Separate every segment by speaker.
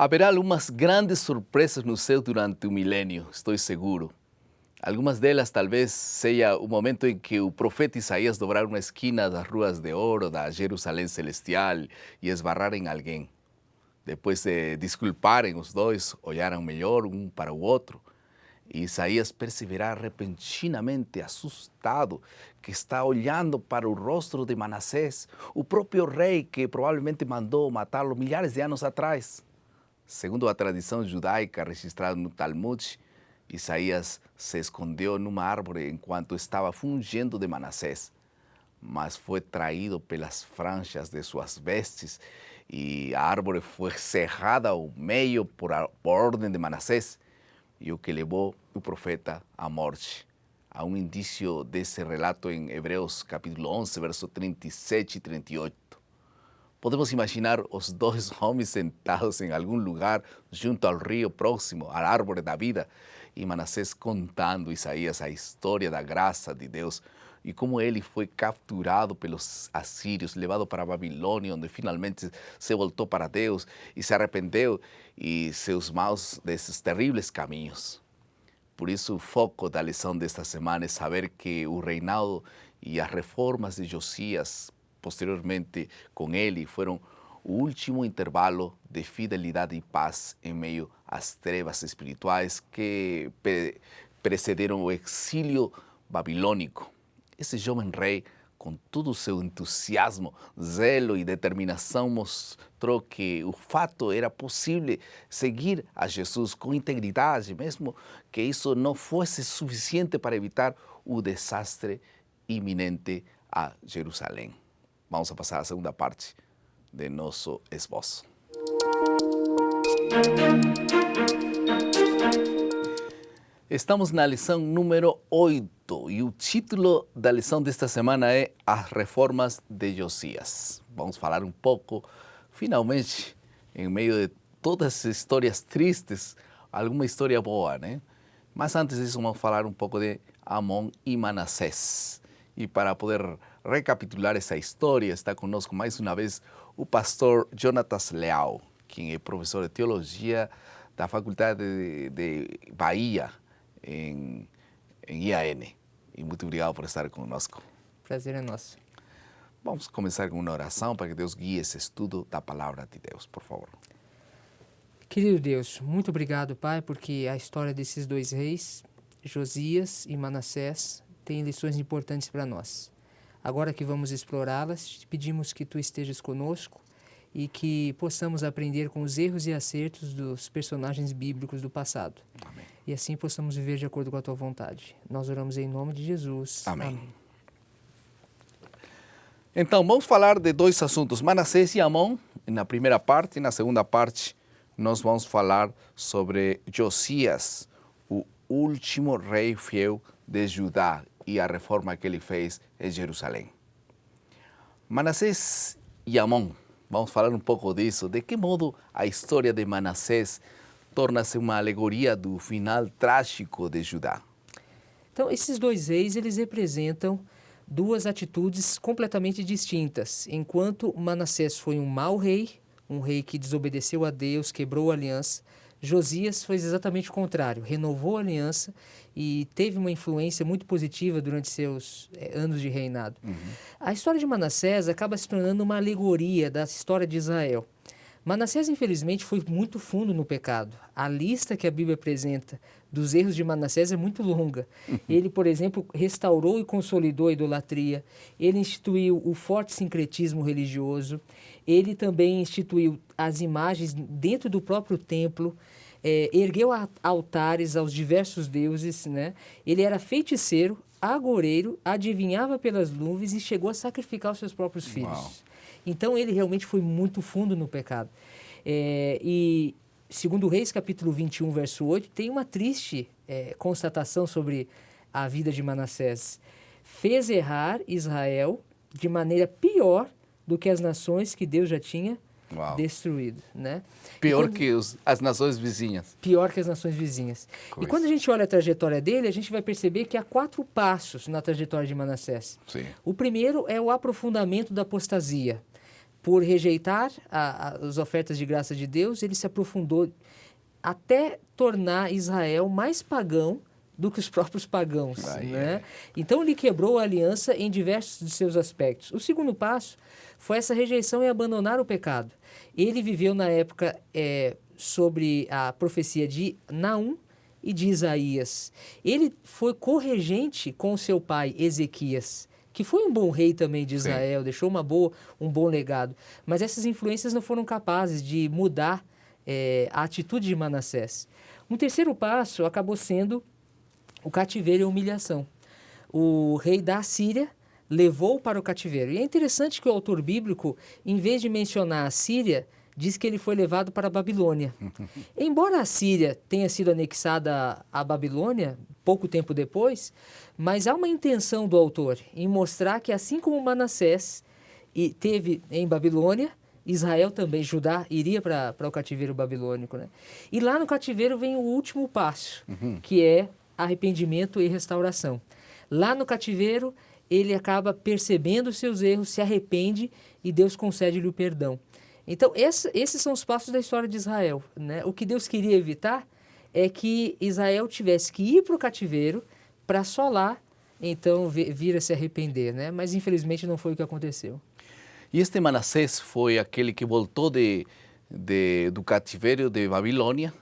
Speaker 1: Haverá algumas grandes surpresas no céu durante o milênio, estou seguro. Algumas delas talvez seja o momento em que o profeta Isaías dobrar uma esquina das ruas de ouro da Jerusalém celestial e esbarrar em alguém. Depois de desculparem, os dois olharam melhor um para o outro. E Isaías perceberá repentinamente, assustado, que está olhando para o rosto de Manassés, o próprio rei que provavelmente mandou matá-lo milhares de anos atrás. Segundo a tradição judaica registrada no Talmud, Isaías se escondeu numa árvore enquanto estava fugindo de Manassés, mas foi traído pelas franjas de suas vestes e a árvore foi cerrada ao meio por ordem de Manassés, e o que levou o profeta à morte. Há um indício desse relato em Hebreus capítulo 11, verso 37 e 38. Podemos imaginar os dois homens sentados em algum lugar junto ao rio próximo, à árvore da vida, e Manassés contando a Isaías a história da graça de Deus e como ele foi capturado pelos assírios, levado para a Babilônia, onde finalmente se voltou para Deus e se arrependeu e seus maus desses terríveis caminhos. Por isso, o foco da lição desta semana é saber que o reinado e as reformas de Josias, posteriormente com ele, foram o último intervalo de fidelidade e paz em meio às trevas espirituais que precederam o exílio babilônico. Esse jovem rei, com todo o seu entusiasmo, zelo e determinação, mostrou que o fato era possível seguir a Jesus com integridade, mesmo que isso não fosse suficiente para evitar o desastre iminente a Jerusalém. Vamos a passar à segunda parte de nosso esboço. Estamos na lição número 8 e o título da lição desta semana é As Reformas de Josias. Vamos falar um pouco, finalmente, em meio de todas as histórias tristes, alguma história boa, né? Mas antes disso, vamos falar um pouco de Amon e Manassés. E para poder recapitular essa história, está conosco mais uma vez o pastor Jonatas Leal, quem é professor de teologia da Faculdade de Bahia, em IAN. E muito obrigado por estar conosco.
Speaker 2: Prazer é nosso.
Speaker 1: Vamos começar com uma oração para que Deus guie esse estudo da palavra de Deus, por favor.
Speaker 2: Querido Deus, muito obrigado, Pai, porque a história desses dois reis, Josias e Manassés, tem lições importantes para nós. Agora que vamos explorá-las, te pedimos que Tu estejas conosco e que possamos aprender com os erros e acertos dos personagens bíblicos do passado.
Speaker 1: Amém.
Speaker 2: E assim possamos viver de acordo com a Tua vontade. Nós oramos em nome de Jesus.
Speaker 1: Amém.
Speaker 2: Amém.
Speaker 1: Então, vamos falar de dois assuntos, Manassés e Amon, na primeira parte, e na segunda parte nós vamos falar sobre Josias, o último rei fiel de Judá e a reforma que ele fez em Jerusalém. Manassés e Amon, vamos falar um pouco disso, de que modo a história de Manassés torna-se uma alegoria do final trágico de Judá.
Speaker 2: Então, esses dois reis, eles representam duas atitudes completamente distintas. Enquanto Manassés foi um mau rei, um rei que desobedeceu a Deus, quebrou a aliança, Josias foi exatamente o contrário, renovou a aliança e teve uma influência muito positiva durante seus anos de reinado. A história de Manassés acaba se tornando uma alegoria da história de Israel. Manassés, infelizmente, foi muito fundo no pecado. A lista que a Bíblia apresenta dos erros de Manassés é muito longa. Ele, por exemplo, restaurou e consolidou a idolatria, ele instituiu o forte sincretismo religioso, ele também instituiu as imagens dentro do próprio templo, ergueu altares aos diversos deuses, né? Ele era feiticeiro, agoreiro, adivinhava pelas nuvens e chegou a sacrificar os seus próprios filhos.
Speaker 1: Uau.
Speaker 2: Então, ele realmente foi muito fundo no pecado. E, segundo Reis, capítulo 21, verso 8, tem uma triste constatação sobre a vida de Manassés. Fez errar Israel de maneira pior do que as nações que Deus já tinha destruído, né?
Speaker 1: Pior que as nações vizinhas.
Speaker 2: Pior que as nações vizinhas. E quando a gente olha a trajetória dele, a gente vai perceber que há 4 passos na trajetória de Manassés.
Speaker 1: Sim.
Speaker 2: O primeiro é o aprofundamento da apostasia. por rejeitar as ofertas de graça de Deus, ele se aprofundou até tornar Israel mais pagão do que os próprios pagãos, né? Então ele quebrou a aliança em diversos de seus aspectos. O segundo passo foi essa rejeição e abandonar o pecado. Ele viveu na época sobre a profecia de Naum e de Isaías. Ele foi corregente com seu pai Ezequias, que foi um bom rei também de Israel, deixou um bom legado. Mas essas influências não foram capazes de mudar a atitude de Manassés. Um terceiro passo acabou sendo o cativeiro e a humilhação. O rei da Assíria levou para o cativeiro. E é interessante que o autor bíblico, em vez de mencionar a Síria, diz que ele foi levado para a Babilônia. Embora a Síria tenha sido anexada à Babilônia, pouco tempo depois, mas há uma intenção do autor em mostrar que, assim como Manassés teve em Babilônia, Israel também, Judá, iria para o cativeiro babilônico, né? E lá no cativeiro vem o último passo, que é arrependimento e restauração. Lá no cativeiro, ele acaba percebendo os seus erros, se arrepende e Deus concede-lhe o perdão. Então, esses são os passos da história de Israel, né? O que Deus queria evitar é que Israel tivesse que ir para o cativeiro para só lá, então, vir a se arrepender, né? Mas, infelizmente, não foi o que aconteceu.
Speaker 1: E este Manassés foi aquele que voltou do cativeiro de Babilônia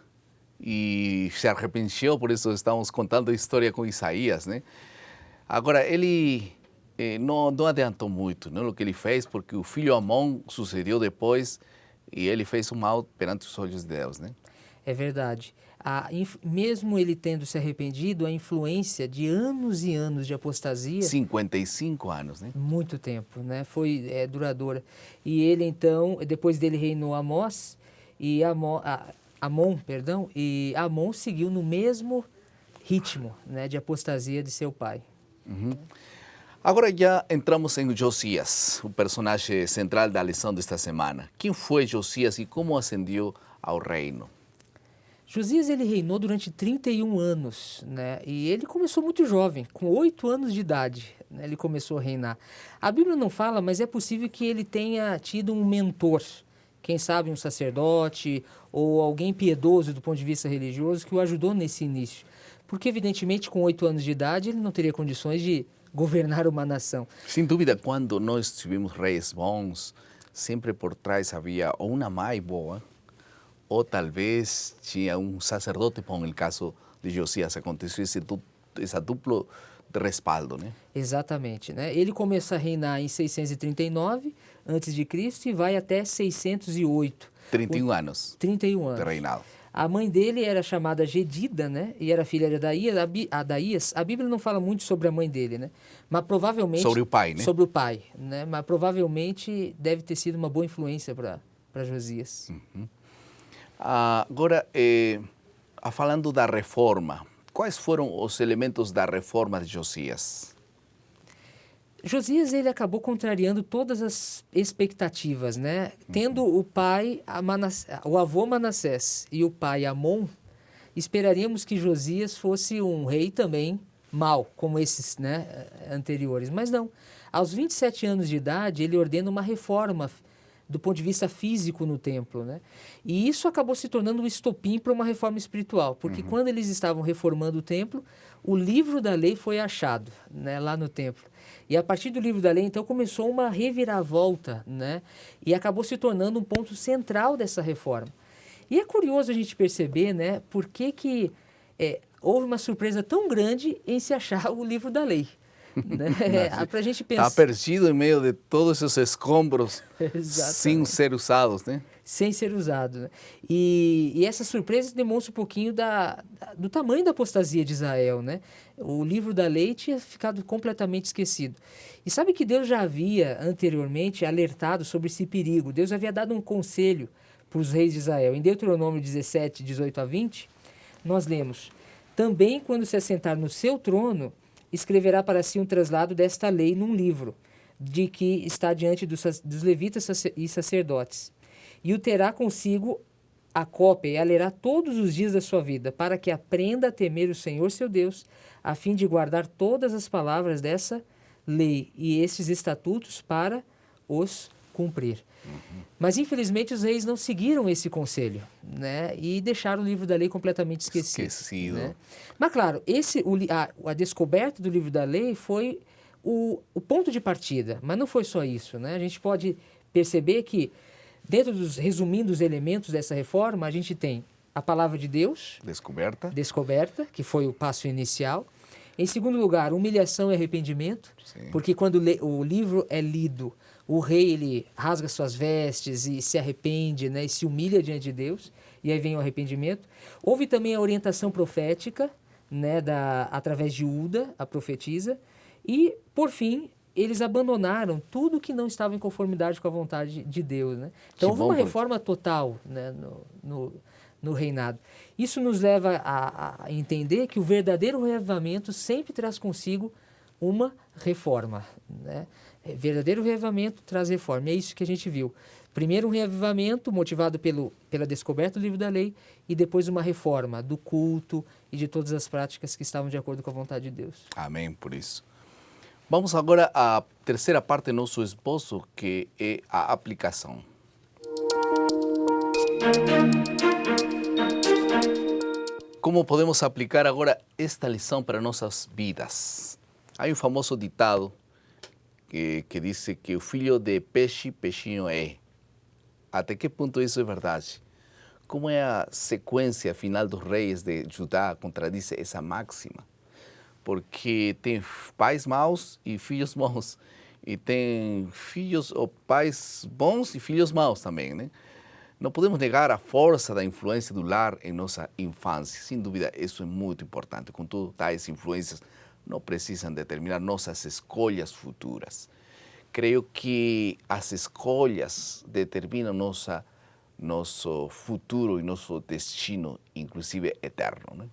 Speaker 1: e se arrependeu, por isso estamos contando a história com Isaías, né? Agora, ele não adiantou muito, né, o que ele fez, porque o filho Amon sucedeu depois e ele fez o mal perante os olhos de Deus, né?
Speaker 2: É verdade. Mesmo ele tendo se arrependido, a influência de anos e anos de apostasia...
Speaker 1: 55 anos, né?
Speaker 2: Muito tempo, né? Foi duradoura. E ele, então, depois dele reinou Amós, e Amon seguiu no mesmo ritmo, né, de apostasia de seu pai.
Speaker 1: Agora já entramos em Josias, o personagem central da lição desta semana. Quem foi Josias e como ascendeu ao reino?
Speaker 2: Josias, ele reinou durante 31 anos, né? E ele começou muito jovem, com 8 anos de idade, né? Ele começou a reinar. A Bíblia não fala, mas é possível que ele tenha tido um mentor, quem sabe um sacerdote ou alguém piedoso do ponto de vista religioso que o ajudou nesse início. Porque, evidentemente, com 8 anos de idade, ele não teria condições de governar uma nação.
Speaker 1: Sem dúvida, quando nós tivemos reis bons, sempre por trás havia ou uma mãe boa, ou talvez tinha um sacerdote bom. No caso de Josias, aconteceu esse duplo de respaldo, né?
Speaker 2: Exatamente, né? Ele começa a reinar em 639 a.C. e vai até 608.
Speaker 1: 31 anos.
Speaker 2: 31 anos.
Speaker 1: De reinado.
Speaker 2: A mãe dele era chamada Gedida, né? E era filha de Adaías. A Bíblia não fala muito sobre a mãe dele, né? Mas provavelmente...
Speaker 1: Sobre o pai, né?
Speaker 2: Sobre o pai, né? Mas provavelmente deve ter sido uma boa influência para Josias.
Speaker 1: Agora, falando da reforma, quais foram os elementos da reforma de Josias?
Speaker 2: Josias, ele acabou contrariando todas as expectativas, né? Tendo o pai, o avô Manassés e o pai Amon, esperaríamos que Josias fosse um rei também mau, como esses, né, anteriores. Mas não. Aos 27 anos de idade, ele ordena uma reforma do ponto de vista físico no templo, né? E isso acabou se tornando um estopim para uma reforma espiritual, porque quando eles estavam reformando o templo, o livro da lei foi achado, né, lá no templo. E a partir do livro da lei, então, começou uma reviravolta, né? E acabou se tornando um ponto central dessa reforma. E é curioso a gente perceber, né, por que houve uma surpresa tão grande em se achar o livro da lei. Né? Para a gente pensar...
Speaker 1: Está perdido em meio de todos esses escombros, sem ser usados, né?
Speaker 2: Sem ser usado, né? E essa surpresa demonstra um pouquinho do tamanho da apostasia de Israel, né? O livro da lei tinha ficado completamente esquecido. E sabe que Deus já havia anteriormente alertado sobre esse perigo. Deus havia dado um conselho para os reis de Israel. Em Deuteronômio 17, 18 a 20, nós lemos: também quando se assentar no seu trono, escreverá para si um traslado desta lei num livro, de que está diante dos levitas e sacerdotes. E o terá consigo a cópia e a lerá todos os dias da sua vida, para que aprenda a temer o Senhor seu Deus, a fim de guardar todas as palavras dessa lei e esses estatutos para os cumprir. Mas, infelizmente, os reis não seguiram esse conselho, né? E deixaram o livro da lei completamente esquecido. Né? Mas, claro, a descoberta do livro da lei foi o ponto de partida, mas não foi só isso. Né? A gente pode perceber que, resumindo os elementos dessa reforma, a gente tem a palavra de Deus, descoberta, que foi o passo inicial. Em segundo lugar, humilhação e arrependimento, porque quando o livro é lido, o rei ele rasga suas vestes e se arrepende, né, e se humilha diante de Deus, e aí vem o arrependimento. Houve também a orientação profética, né, através de Uda, a profetisa, e, por fim, eles abandonaram tudo que não estava em conformidade com a vontade de Deus. Né? Então, houve uma reforma total, né, no reinado. Isso nos leva a entender que o verdadeiro reavivamento sempre traz consigo uma reforma. Né? Verdadeiro reavivamento traz reforma. É isso que a gente viu. Primeiro um reavivamento motivado pela descoberta do livro da lei e depois uma reforma do culto e de todas as práticas que estavam de acordo com a vontade de Deus.
Speaker 1: Amém, por isso. Vamos agora à terceira parte do nosso esboço, que é a aplicação. Como podemos aplicar agora esta lição para nossas vidas? Há um famoso ditado que diz que o filho de peixe, peixinho é. Até que ponto isso é verdade? Como é a sequência final dos reis de Judá contradiz essa máxima? Porque tem pais maus e filhos bons. E tem filhos ou pais bons e filhos maus também, né? Não podemos negar a força da influência do lar em nossa infância. Sem dúvida, isso é muito importante. Contudo, tais influências não precisam determinar nossas escolhas futuras. Creio que as escolhas determinam nosso futuro e nosso destino, inclusive eterno. Né?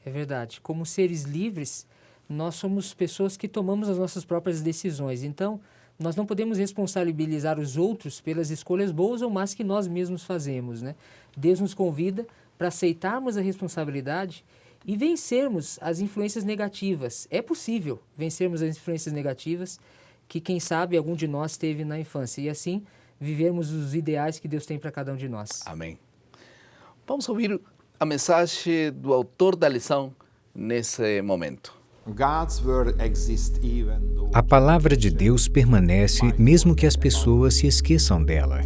Speaker 2: É verdade. Como seres livres, nós somos pessoas que tomamos as nossas próprias decisões. Então, nós não podemos responsabilizar os outros pelas escolhas boas ou más que nós mesmos fazemos. Né? Deus nos convida para aceitarmos a responsabilidade e vencermos as influências negativas. É possível vencermos as influências negativas que, quem sabe, algum de nós teve na infância. E assim, vivermos os ideais que Deus tem para cada um de nós.
Speaker 1: Amém. Vamos ouvir a mensagem do autor da lição nesse momento.
Speaker 3: A palavra de Deus permanece mesmo que as pessoas se esqueçam dela.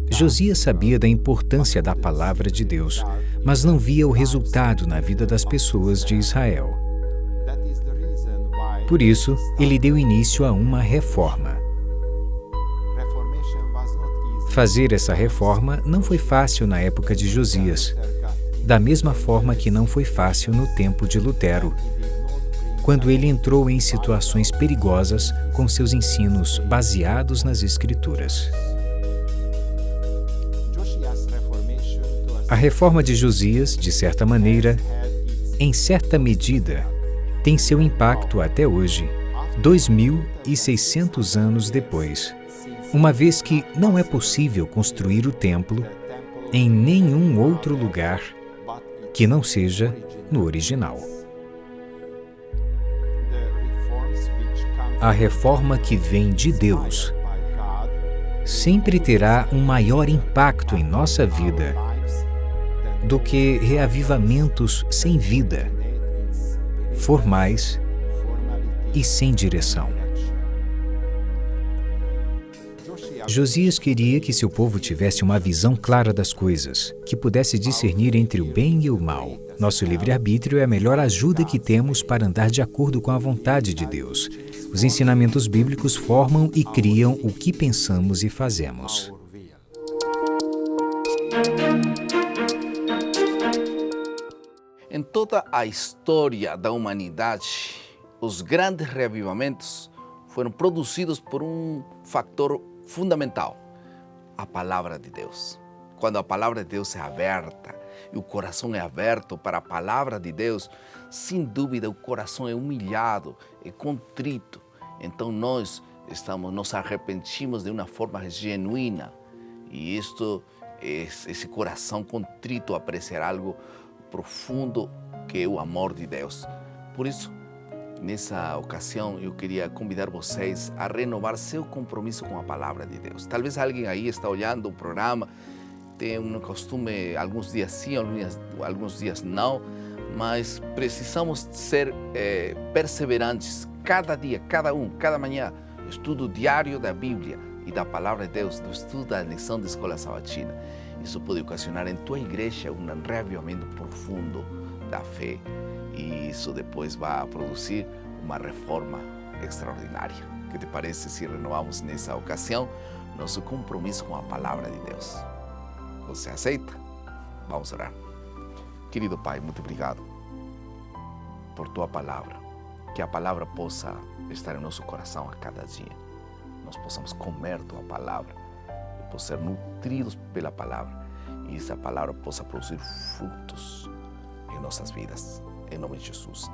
Speaker 3: Josias sabia da importância da palavra de Deus, mas não via o resultado na vida das pessoas de Israel. Por isso, ele deu início a uma reforma. Fazer essa reforma não foi fácil na época de Josias, da mesma forma que não foi fácil no tempo de Lutero, quando ele entrou em situações perigosas com seus ensinos baseados nas Escrituras. A reforma de Josias, de certa maneira, em certa medida, tem seu impacto até hoje, 2.600 anos depois, uma vez que não é possível construir o templo em nenhum outro lugar que não seja no original. A reforma que vem de Deus sempre terá um maior impacto em nossa vida do que reavivamentos sem vida, formais e sem direção. Josias queria que seu povo tivesse uma visão clara das coisas, que pudesse discernir entre o bem e o mal. Nosso livre-arbítrio é a melhor ajuda que temos para andar de acordo com a vontade de Deus. Os ensinamentos bíblicos formam e criam o que pensamos e fazemos.
Speaker 1: Em toda a história da humanidade, os grandes reavivamentos foram produzidos por um fator fundamental, a palavra de Deus. Quando a palavra de Deus é aberta e o coração é aberto para a palavra de Deus, sem dúvida o coração é humilhado, é contrito. Então nós nos arrependimos de uma forma genuína e esse coração contrito apreciar algo profundo que é o amor de Deus. Por isso, Nessa ocasião, eu queria convidar vocês a renovar seu compromisso com a palavra de Deus. Talvez alguém aí está olhando o programa, tem um costume, alguns dias sim, alguns dias não, mas precisamos ser perseverantes. Cada dia, cada manhã, estudo diário da Bíblia e da palavra de Deus, do estudo da lição da escola sabatina. Isso pode ocasionar em tua igreja um reavivamento profundo da fé e isso depois vai produzir uma reforma extraordinária. O que te parece se renovamos nessa ocasião nosso compromisso com a palavra de Deus? Você aceita? Vamos orar. Querido Pai, muito obrigado por tua palavra. Que a palavra possa estar em nosso coração a cada dia. Nós possamos comer tua palavra e possamos ser nutridos pela palavra. E essa palavra possa produzir frutos em nossas vidas. Em nome de Jesus.